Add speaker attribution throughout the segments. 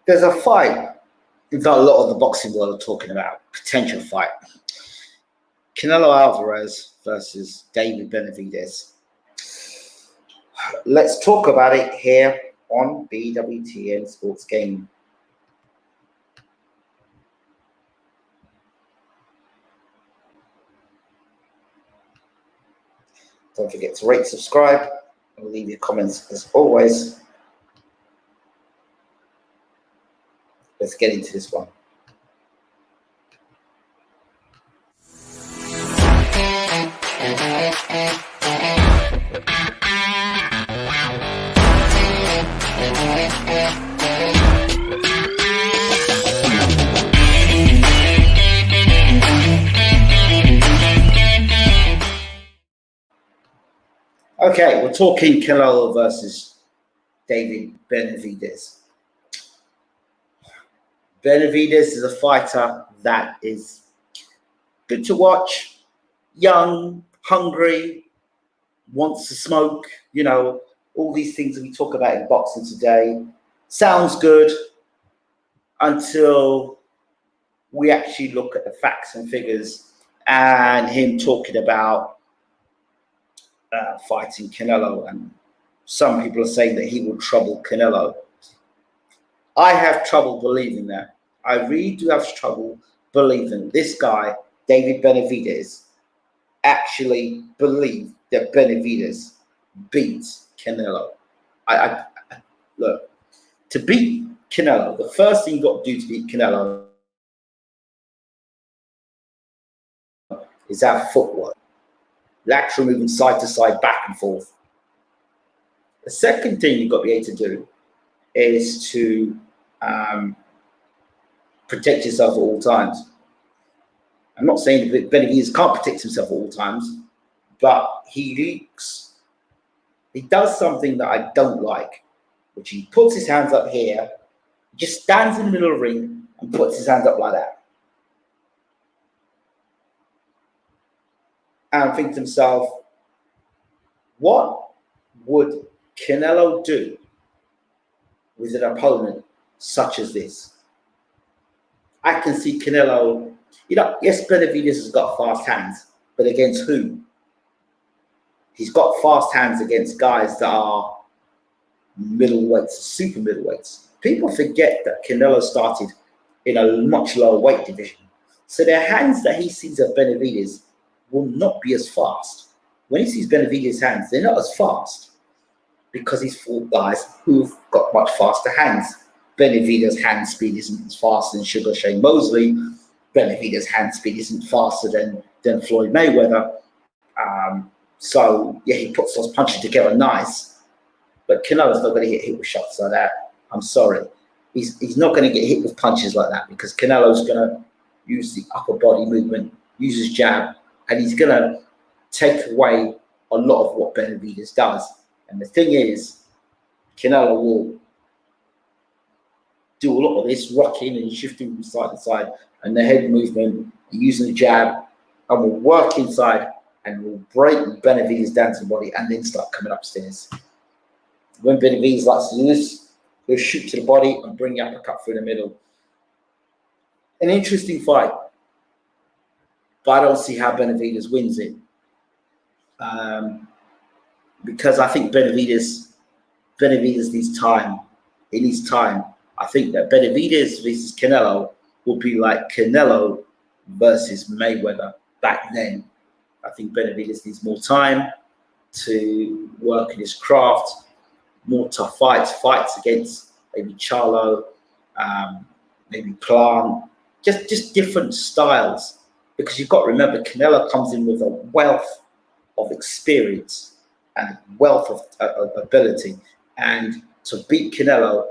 Speaker 1: There's a fight that a lot of the boxing world are talking about, potential fight. Canelo Alvarez versus David Benavidez. Let's talk about it here on BWTN Sports Gaming. Don't forget to rate, subscribe, and leave your comments as always. Let's get into this one. Okay, we're talking Canelo versus David Benavidez. Benavidez is a fighter that is good to watch, young, hungry, wants to smoke, all these things that we talk about in boxing today. Sounds good until we actually look at the facts and figures and him talking about fighting Canelo, and some people are saying that he will trouble Canelo. I have trouble believing that. I really do have trouble believing this guy, David Benavidez, actually believed that Benavidez beats Canelo. Look, to beat Canelo, the first thing you've got to do to beat Canelo is have footwork. Lateral movement, side to side, back and forth. The second thing you've got to be able to do is to protect yourself at all times. I'm not saying that Benavidez can't protect himself at all times, but he does something that I don't like, which he puts his hands up here, just stands in the middle of the ring and puts his hands up like that. And think to himself, what would Canelo do with an opponent such as this? I can see Canelo, yes, Benavidez has got fast hands, but against who? He's got fast hands against guys that are middleweights, super middleweights. People forget that Canelo started in a much lower weight division. So the hands that he sees of Benavidez will not be as fast. When he sees Benavidez's hands, they're not as fast because he's fought guys who've got much faster hands. Benavidez's hand speed isn't as fast as Sugar Shane Mosley. Benavidez's hand speed isn't faster than Floyd Mayweather. So, yeah, he puts those punches together nice. But Canelo's not going to get hit with shots like that. I'm sorry. He's not going to get hit with punches like that because Canelo's going to use the upper body movement, use his jab, and he's going to take away a lot of what Benavidez does. And the thing is, Canelo will do a lot of this rocking and shifting from side to side and the head movement, using the jab, and will work inside and will break Benavidez down to the body and then start coming upstairs. When Benavidez likes to do this, he'll shoot to the body and bring the uppercut through the middle. An interesting fight. But I don't see how Benavidez wins it. Because I think Benavidez needs time. He needs time. I think that Benavidez versus Canelo will be like Canelo versus Mayweather back then. I think Benavidez needs more time to work in his craft, more tough fights against maybe Charlo, maybe Plant, just different styles. Because you've got to remember, Canelo comes in with a wealth of experience and a wealth of ability. And to beat Canelo,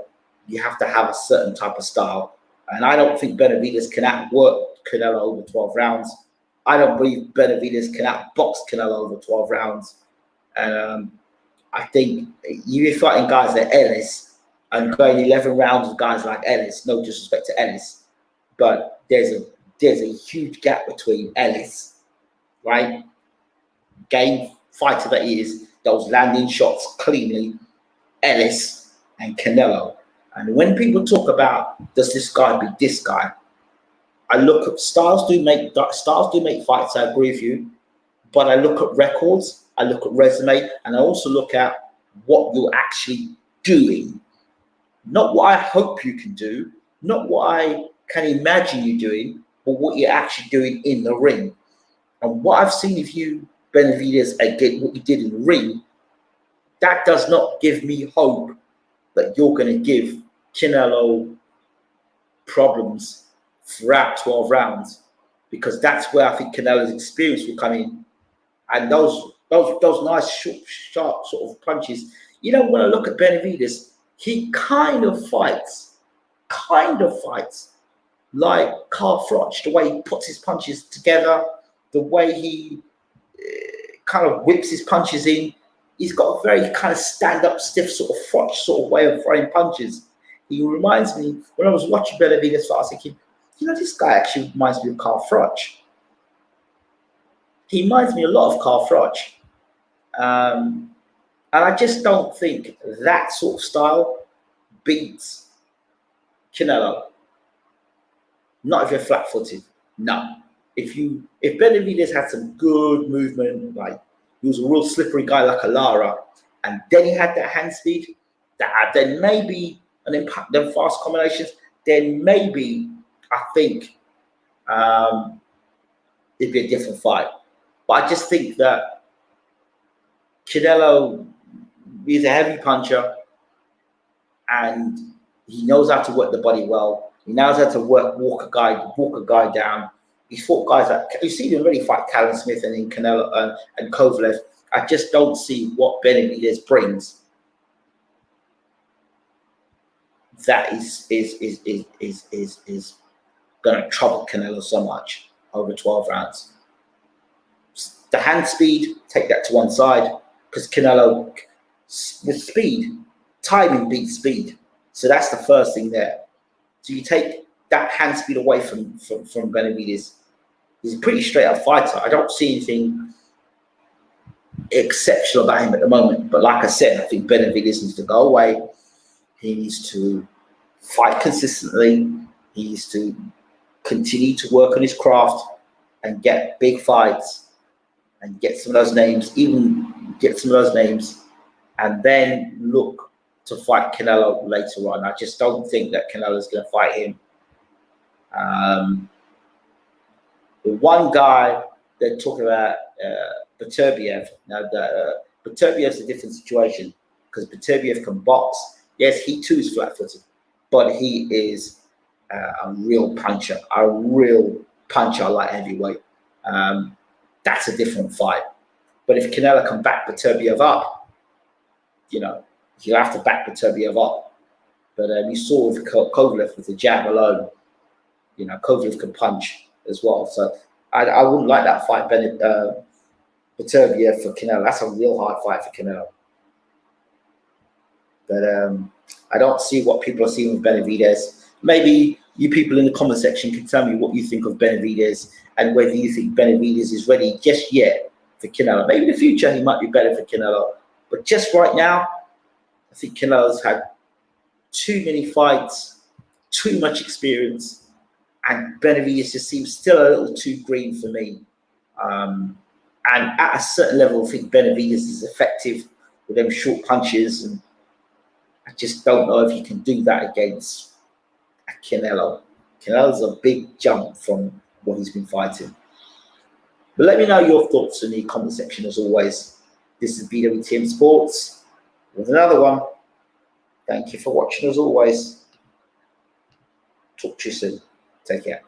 Speaker 1: you have to have a certain type of style. And I don't think Benavidez can outwork Canelo over 12 rounds. I don't believe Benavidez can outbox Canelo over 12 rounds. And I think you're fighting guys like Ellis and going 11 rounds with guys like Ellis. No disrespect to Ellis, but there's a huge gap between Ellis, right? Game fighter that he is, that was landing shots cleanly, Ellis and Canelo. And when people talk about does this guy beat this guy, I look at styles do make fights. I agree with you, but I look at records, I look at resume, and I also look at what you're actually doing. Not what I hope you can do, not what I can imagine you doing, but what you're actually doing in the ring. And what I've seen of you, Benavidez, again, what you did in the ring, that does not give me hope that you're going to give Canelo problems throughout 12 rounds, because that's where I think Canelo's experience will come in. And those nice, short, sharp sort of punches. You know, when I look at Benavidez, he kind of fights like Carl Froch, the way he puts his punches together, the way he kind of whips his punches in. He's got a very kind of stand-up, stiff sort of Froch sort of way of throwing punches. He reminds me, when I was watching Benavidez fight, I was thinking, you know, this guy actually reminds me of Carl Froch. He reminds me a lot of Carl Froch. And I just don't think that sort of style beats Canelo. Not if you're flat-footed. No. If Benavidez had some good movement, like he was a real slippery guy like a Lara, and then he had that hand speed, then maybe an impact, them fast combinations, then maybe I think it'd be a different fight. But I just think that Canelo is a heavy puncher, and he knows how to work the body well. He knows how to walk a guy down. He's fought guys like, you've seen him already fight Callum Smith and then Canelo and Kovalev. I just don't see what Benavidez brings that is going to trouble Canelo so much over 12 rounds. The hand speed, take that to one side, because Canelo, with speed, timing beats speed. So that's the first thing there. So you take that hand speed away from Benavidez. He's a pretty straight up fighter. I don't see anything exceptional about him at the moment. But like I said, I think Benavidez needs to go away. He needs to fight consistently. He needs to continue to work on his craft and get big fights and get some of those names, and then look to fight Canelo later on. I just don't think that Canelo's going to fight him. The one guy they're talking about, Beterbiev. Now, Beterbiev's a different situation, because Beterbiev can box. Yes, he too is flat-footed, but he is a real puncher like heavyweight. That's a different fight. But if Canelo can back Beterbiev up, you know, he'll have to back Beterbiev up. But you saw with Kovalev with the jab alone, you know, Kovalev can punch as well. So I wouldn't like that fight, Beterbiev for Canelo. That's a real hard fight for Canelo. But I don't see what people are seeing with Benavidez. Maybe you people in the comment section can tell me what you think of Benavidez and whether you think Benavidez is ready just yet for Canelo. Maybe in the future he might be better for Canelo. But just right now, I think Canelo's had too many fights, too much experience, and Benavidez just seems still a little too green for me. And at a certain level, I think Benavidez is effective with them short punches, and I just don't know if you can do that against a Canelo. Canelo's a big jump from what he's been fighting. But let me know your thoughts in the comment section as always. This is BWTM Sports with another one. Thank you for watching as always. Talk to you soon. Take care.